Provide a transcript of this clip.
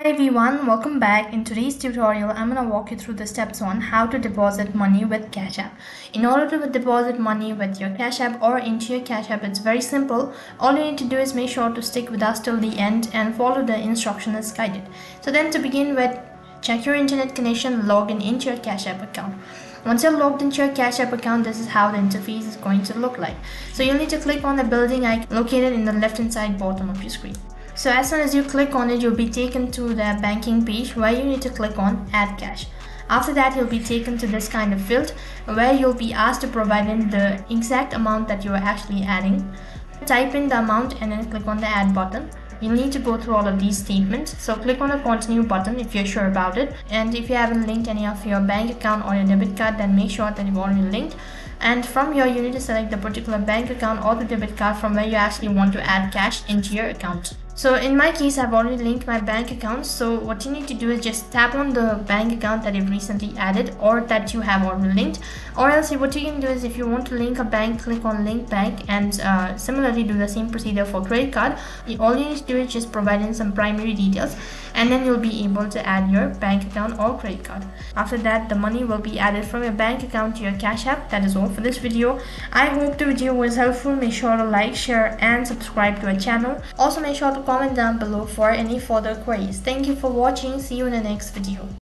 Hi everyone, welcome back. In today's tutorial, I'm going to walk you through the steps on how to deposit money with Cash App. In order to deposit money with your Cash App or into your Cash App, it's very simple. All you need to do is make sure to stick with us till the end and follow the instruction as guided. So then to begin with, check your internet connection, log in into your Cash App account. Once you're logged into your Cash App account, this is how the interface is going to look like. So you'll need to click on the building icon located in the left hand side bottom of your screen. So as soon as you click on it, you'll be taken to the banking page where you need to click on Add Cash. After that, you'll be taken to this kind of field where you'll be asked to provide in the exact amount that you're actually adding. Type in the amount and then click on the Add button. You'll need to go through all of these statements. So click on the continue button if you're sure about it. And if you haven't linked any of your bank account or your debit card, then make sure that you've already linked. And from here, you need to select the particular bank account or the debit card from where you actually want to add cash into your account. So in my case, I've already linked my bank account. So what you need to do is just tap on the bank account that you've recently added or that you have already linked. Or else what you can do is if you want to link a bank, click on link bank and similarly do the same procedure for credit card. All you need to do is just provide in some primary details and then you'll be able to add your bank account or credit card. After that, the money will be added from your bank account to your Cash App. That is all for this video. I hope the video was helpful. Make sure to like, share and subscribe to our channel. Also make sure to comment down below for any further queries. Thank you for watching. See you in the next video.